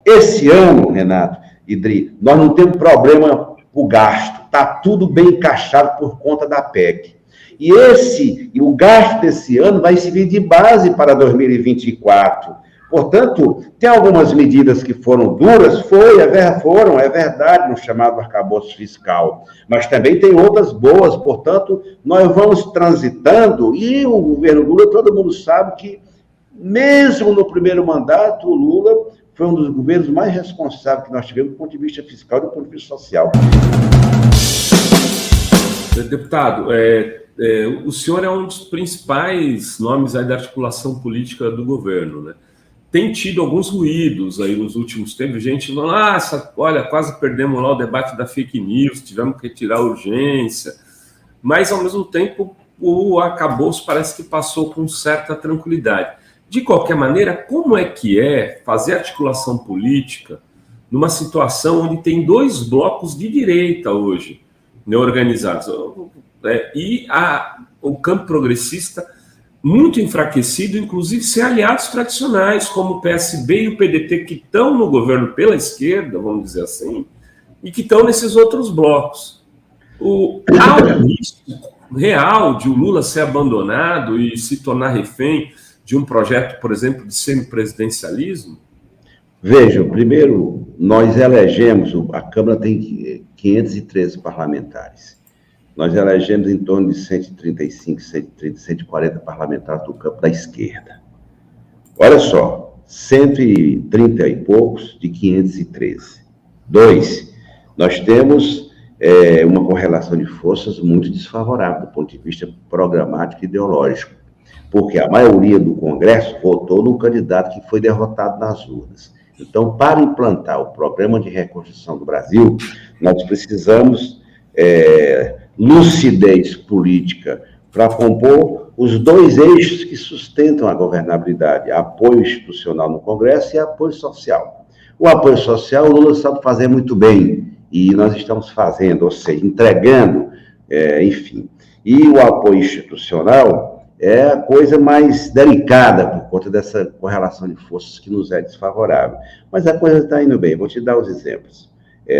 Esse ano, Renato e Dri, nós não temos problema com o gasto, está tudo bem encaixado por conta da PEC. E o gasto desse ano vai servir de base para 2024. Portanto, tem algumas medidas que foram duras, é verdade, no chamado arcabouço fiscal, mas também tem outras boas, portanto, nós vamos transitando, e o governo Lula, todo mundo sabe que, mesmo no primeiro mandato, o Lula foi um dos governos mais responsáveis que nós tivemos do ponto de vista fiscal e do ponto de vista social. Deputado, o senhor é um dos principais nomes aí da articulação política do governo, né? Tem tido alguns ruídos aí nos últimos tempos, gente falando, olha, quase perdemos lá o debate da fake news, tivemos que retirar a urgência, mas, ao mesmo tempo, o arcabouço parece que passou com certa tranquilidade. De qualquer maneira, como é que é fazer articulação política numa situação onde tem dois blocos de direita hoje, né, organizados, e o campo progressista muito enfraquecido, inclusive sem aliados tradicionais, como o PSB e o PDT, que estão no governo pela esquerda, vamos dizer assim, e que estão nesses outros blocos. Há um risco real de o Lula ser abandonado e se tornar refém de um projeto, por exemplo, de semipresidencialismo? Vejam, primeiro, nós elegemos, a Câmara tem 513 parlamentares. Nós elegemos em torno de 135, 130, 140 parlamentares do campo da esquerda. Olha só, 130 e poucos de 513. Nós temos uma correlação de forças muito desfavorável do ponto de vista programático e ideológico, porque a maioria do Congresso votou no candidato que foi derrotado nas urnas. Então, para implantar o programa de reconstrução do Brasil, nós precisamos lucidez política para compor os dois eixos que sustentam a governabilidade, apoio institucional no Congresso e apoio social. O apoio social, o Lula sabe fazer muito bem, e nós estamos fazendo, ou seja, entregando, enfim. E o apoio institucional é a coisa mais delicada por conta dessa correlação de forças que nos é desfavorável. Mas a coisa está indo bem, vou te dar os exemplos.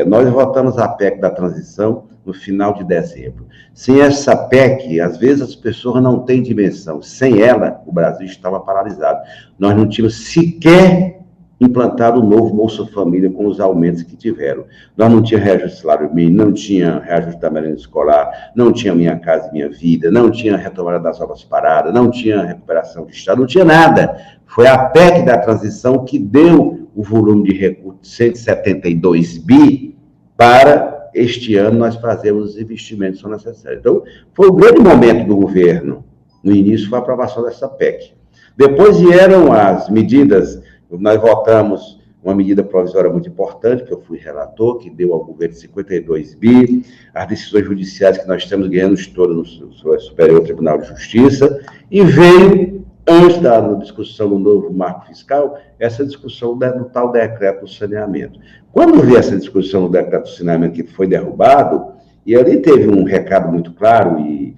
Nós votamos a PEC da transição no final de dezembro. Sem essa PEC, às vezes as pessoas não têm dimensão. Sem ela, o Brasil estava paralisado. Nós não tínhamos sequer implantado o novo Bolsa Família com os aumentos que tiveram. Nós não tínhamos reajuste salário mínimo, não tinha reajuste da merenda escolar, não tinha Minha Casa e Minha Vida, não tinha retomada das obras paradas, não tinha recuperação de Estado, não tinha nada. Foi a PEC da transição que deu o volume de recursos de 172 bi para este ano nós fazermos os investimentos que são necessários. Então, foi um grande momento do governo. No início foi a aprovação dessa PEC. Depois vieram as medidas, nós votamos uma medida provisória muito importante, que eu fui relator, que deu ao governo 52 bi, as decisões judiciais que nós estamos ganhando todas no Superior Tribunal de Justiça, e veio, antes da discussão do novo marco fiscal, essa discussão do tal decreto do saneamento. Quando veio essa discussão do decreto do saneamento que foi derrubado, e ali teve um recado muito claro, e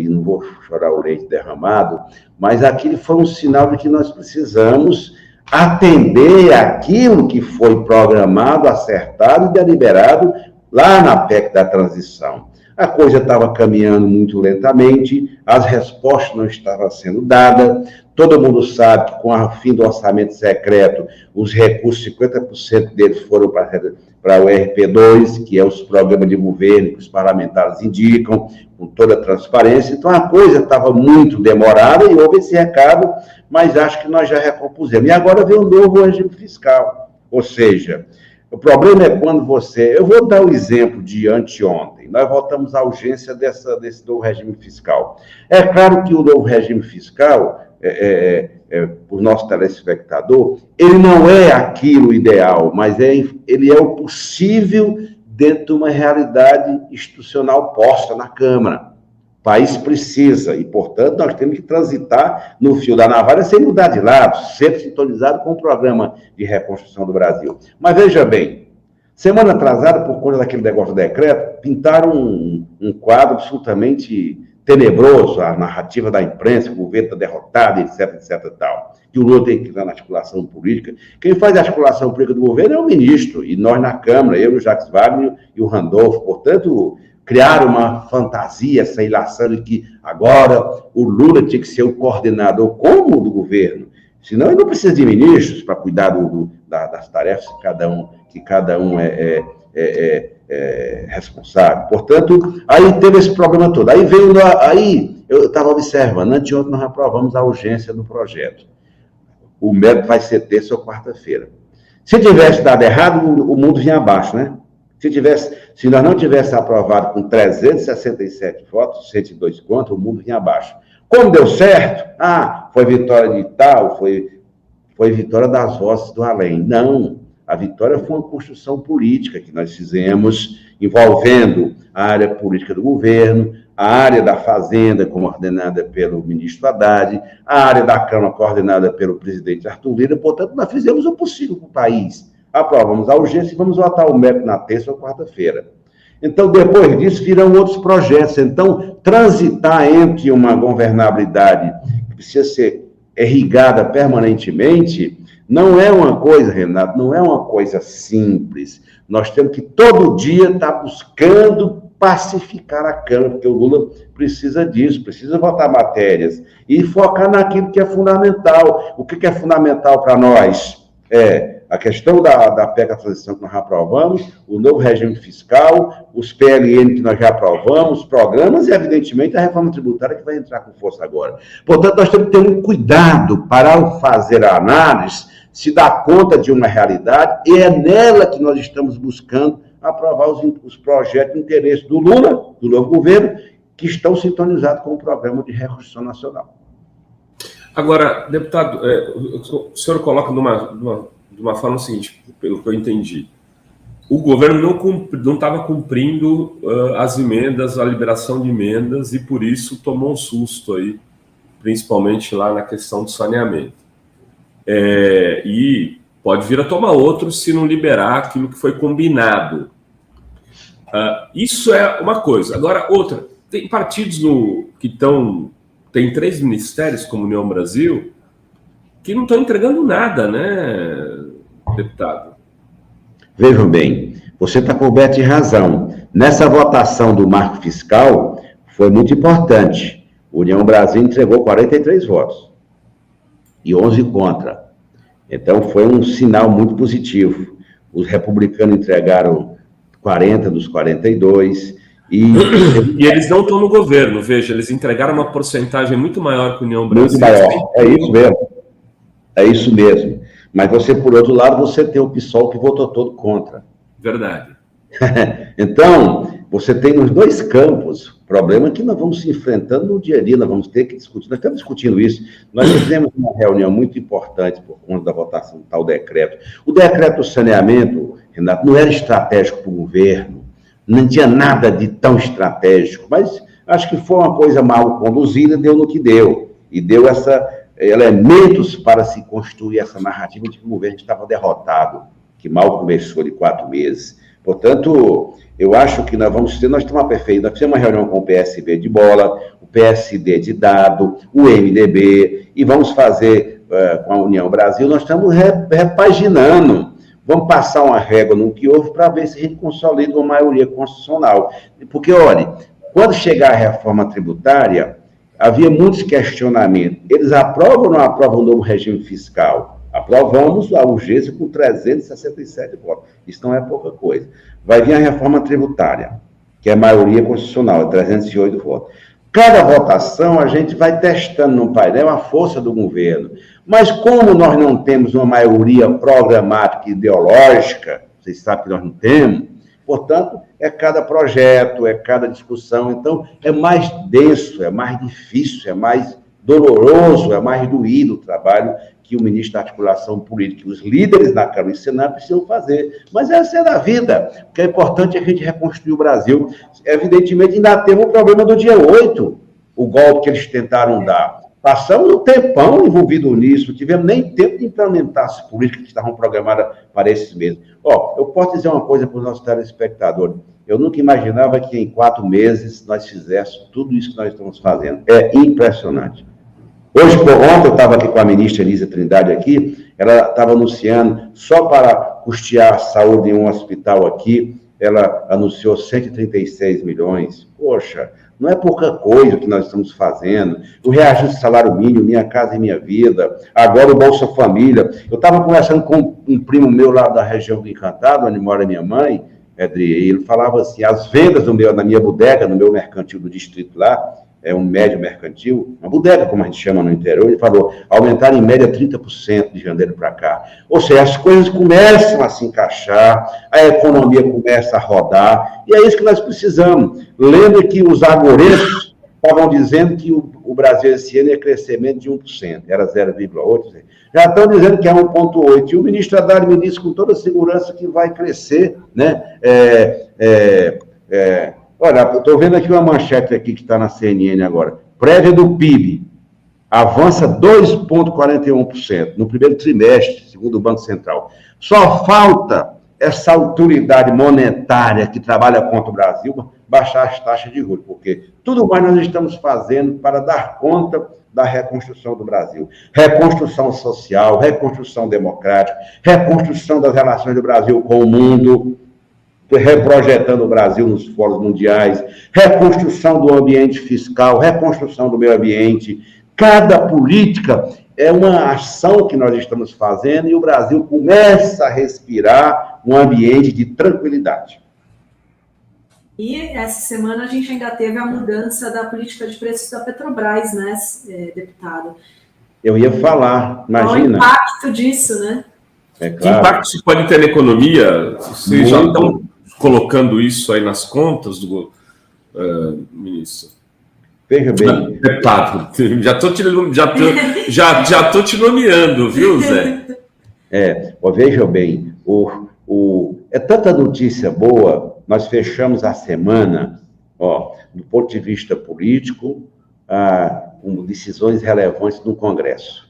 não vou chorar o leite derramado, mas aquilo foi um sinal de que nós precisamos atender aquilo que foi programado, acertado e deliberado lá na PEC da transição. A coisa estava caminhando muito lentamente, as respostas não estavam sendo dadas, todo mundo sabe que com o fim do orçamento secreto, os recursos, 50% deles foram para o RP2, que é os programas de governo que os parlamentares indicam, com toda a transparência. Então, a coisa estava muito demorada e houve esse recado, mas acho que nós já recompusemos. E agora vem um novo regime fiscal, ou seja, o problema é quando eu vou dar o exemplo de anteontem, nós votamos a urgência desse novo regime fiscal. É claro que o novo regime fiscal, por nosso telespectador, ele não é aquilo ideal, mas ele é o possível dentro de uma realidade institucional posta na Câmara. O país precisa, e, portanto, nós temos que transitar no fio da navalha sem mudar de lado, sempre sintonizado com o programa de reconstrução do Brasil. Mas veja bem, semana atrasada, por conta daquele negócio do decreto, pintaram um quadro absolutamente tenebroso, a narrativa da imprensa, o governo está derrotado, etc, etc e tal. Que o Lula tem que entrar na articulação política. Quem faz a articulação política do governo é o ministro, e nós na Câmara, eu, o Jacques Wagner e o Randolfo. Portanto, criar uma fantasia, essa ilação de que agora o Lula tinha que ser o coordenador como do governo. Senão ele não precisa de ministros para cuidar das tarefas que cada um é responsável. Portanto, aí teve esse problema todo. Aí eu estava observando, anteontem nós aprovamos a urgência do projeto. O mérito vai ser terça ou quarta-feira. Se tivesse dado errado, o mundo vinha abaixo, né? Se nós não tivéssemos aprovado com 367 votos, 102 contra, o mundo vinha abaixo. Como deu certo? Foi vitória de tal, foi vitória das vozes do além. Não, a vitória foi uma construção política que nós fizemos, envolvendo a área política do governo, a área da Fazenda, coordenada pelo ministro Haddad, a área da Câmara, coordenada pelo presidente Arthur Lira. Portanto, nós fizemos o possível para o país. Aprovamos a urgência e vamos votar o mérito na terça ou quarta-feira. Então, depois disso, virão outros projetos. Então, transitar entre uma governabilidade que precisa ser irrigada permanentemente, não é uma coisa, Renato, não é uma coisa simples. Nós temos que todo dia estar buscando pacificar a Câmara, porque o Lula precisa disso, precisa votar matérias e focar naquilo que é fundamental. O que é fundamental para nós? A questão da PEC da transição que nós já aprovamos, o novo regime fiscal, os PLN que nós já aprovamos, os programas e, evidentemente, a reforma tributária que vai entrar com força agora. Portanto, nós temos que ter um cuidado para, ao fazer a análise, se dar conta de uma realidade, e é nela que nós estamos buscando aprovar os projetos de interesse do Lula, do novo governo, que estão sintonizados com o Programa de Reconstrução Nacional. Agora, deputado, o senhor coloca de uma forma seguinte, pelo que eu entendi. O governo não estava cumprindo as emendas, a liberação de emendas, e por isso tomou um susto aí, principalmente lá na questão do saneamento. E pode vir a tomar outro se não liberar aquilo que foi combinado. Isso é uma coisa. Agora, outra, tem partidos que tem 3 ministérios, como União Brasil, que não estão entregando nada, né, deputado? Vejam bem, você está coberto de razão. Nessa votação do marco fiscal, foi muito importante. A União Brasil entregou 43 votos e 11 contra. Então, foi um sinal muito positivo. Os republicanos entregaram 40 dos 42. E eles não estão no governo, veja, eles entregaram uma porcentagem muito maior que a União Brasil. Muito maior, é isso mesmo. É isso mesmo. Mas você, por outro lado, você tem o PSOL que votou todo contra. Verdade. Então, você tem nos dois campos problema que nós vamos se enfrentando no dia a dia, nós vamos ter que discutir. Nós estamos discutindo isso. Nós fizemos uma reunião muito importante por conta da votação do tal decreto. O decreto do saneamento, Renato, não era estratégico para o governo, não tinha nada de tão estratégico, mas acho que foi uma coisa mal conduzida, deu no que deu. E deu elementos para se construir essa narrativa de que o governo estava derrotado, que mal começou de 4 meses. Portanto, eu acho que nós temos uma perfeita, nós fizemos uma reunião com o PSB de bola, o PSD de dado, o MDB, e vamos fazer com a União Brasil, nós estamos repaginando, vamos passar uma régua no que houve para ver se a gente consolida uma maioria constitucional. Porque, olha, quando chegar a reforma tributária, havia muitos questionamentos. Eles aprovam ou não aprovam o novo regime fiscal? Aprovamos a urgência com 367 votos. Isso não é pouca coisa. Vai vir a reforma tributária, que é maioria constitucional, é 308 votos. Cada votação a gente vai testando no painel a força do governo. Mas como nós não temos uma maioria programática e ideológica, vocês sabem que nós não temos, portanto, é cada projeto, é cada discussão. Então, é mais denso, é mais difícil, é mais doloroso, é mais doído o trabalho que o ministro da Articulação Política, os líderes da Câmara e Senado precisam fazer. Mas essa é a vida. O que é importante é que a gente reconstruir o Brasil. Evidentemente, ainda temos o problema do dia 8, o golpe que eles tentaram dar. Passamos um tempão envolvido nisso, não tivemos nem tempo de implementar as políticas que estavam programadas para esses meses. Eu posso dizer uma coisa para os nossos telespectadores. Eu nunca imaginava que em 4 meses nós fizéssemos tudo isso que nós estamos fazendo. É impressionante. Ontem eu estava aqui com a ministra Elisa Trindade aqui, ela estava anunciando, só para custear a saúde em um hospital aqui, ela anunciou 136 milhões. Poxa, não é pouca coisa que nós estamos fazendo. O reajuste do salário mínimo, Minha Casa e Minha Vida, agora o Bolsa Família. Eu estava conversando com um primo meu lá da região do Encantado, onde mora minha mãe, Edri, e ele falava assim, as vendas na minha bodega, no meu mercantil do distrito lá, é um médio mercantil, uma bodega, como a gente chama no interior, ele falou, aumentaram em média 30% de janeiro para cá. Ou seja, as coisas começam a se encaixar, a economia começa a rodar, e é isso que nós precisamos. Lembre que os agoretos estavam dizendo que o Brasil esse ano ia crescimento de 1%, era 0,8%. Já estão dizendo que é 1,8%. E o ministro Haddad me disse com toda segurança que vai crescer, né? Olha, eu estou vendo aqui uma manchete aqui que está na CNN agora. Prévia do PIB avança 2,41% no primeiro trimestre, segundo o Banco Central. Só falta essa autoridade monetária que trabalha contra o Brasil baixar as taxas de juros, porque tudo mais nós estamos fazendo para dar conta da reconstrução do Brasil. Reconstrução social, reconstrução democrática, reconstrução das relações do Brasil com o mundo, reprojetando o Brasil nos fóruns mundiais, reconstrução do ambiente fiscal, reconstrução do meio ambiente. Cada política é uma ação que nós estamos fazendo e o Brasil começa a respirar um ambiente de tranquilidade. E essa semana a gente ainda teve a mudança da política de preços da Petrobras, né, deputado? Eu ia falar, imagina. Qual o impacto disso, né? É claro. Que impacto isso pode ter na economia? Vocês já estão colocando isso aí nas contas do ministro? Veja bem. Deputado, já estou te nomeando, viu, Zé? Veja bem, é tanta notícia boa, nós fechamos a semana, do ponto de vista político, com decisões relevantes no Congresso,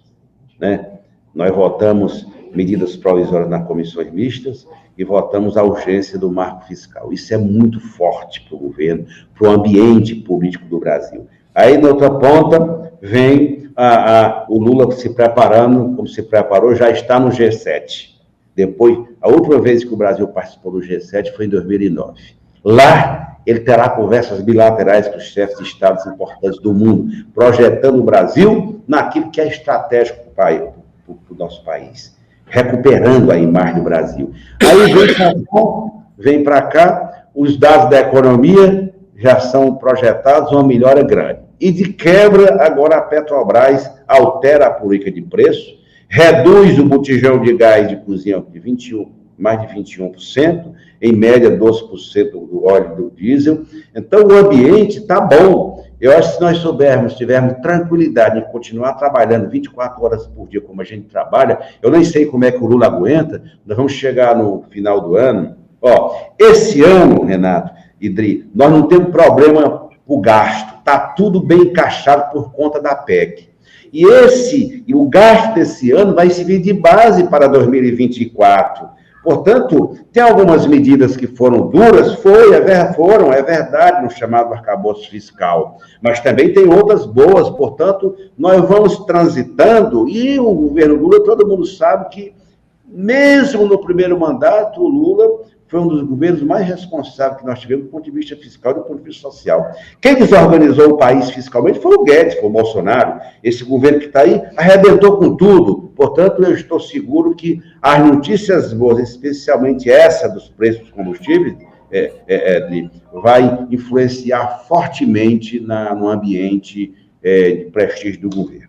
né? Nós votamos medidas provisórias nas comissões mistas e votamos a urgência do marco fiscal. Isso é muito forte para o governo, para o ambiente político do Brasil. Aí, na outra ponta, vem o Lula se preparando, como se preparou, já está no G7. Depois, a última vez que o Brasil participou do G7 foi em 2009. Lá, ele terá conversas bilaterais com os chefes de estados importantes do mundo, projetando o Brasil naquilo que é estratégico para o nosso país, recuperando a imagem do Brasil. Aí vem para cá, os dados da economia já são projetados, uma melhora grande. E de quebra, agora a Petrobras altera a política de preço, reduz o botijão de gás de cozinha de mais de 21%, em média 12% do óleo do diesel. Então, o ambiente está bom. Eu acho que se nós tivermos tranquilidade em continuar trabalhando 24 horas por dia como a gente trabalha, eu nem sei como é que o Lula aguenta, nós vamos chegar no final do ano. Esse ano, Renato e Dri, nós não temos problema o gasto, está tudo bem encaixado por conta da PEC. E o gasto desse ano vai servir de base para 2024. Portanto, tem algumas medidas que foram duras, é verdade, no chamado arcabouço fiscal, mas também tem outras boas, portanto, nós vamos transitando, e o governo Lula, todo mundo sabe que, mesmo no primeiro mandato, o Lula foi um dos governos mais responsáveis que nós tivemos do ponto de vista fiscal e do ponto de vista social. Quem desorganizou o país fiscalmente foi o Guedes, foi o Bolsonaro. Esse governo que está aí arrebentou com tudo. Portanto, eu estou seguro que as notícias boas, especialmente essa dos preços dos combustíveis, vai influenciar fortemente no ambiente de prestígio do governo.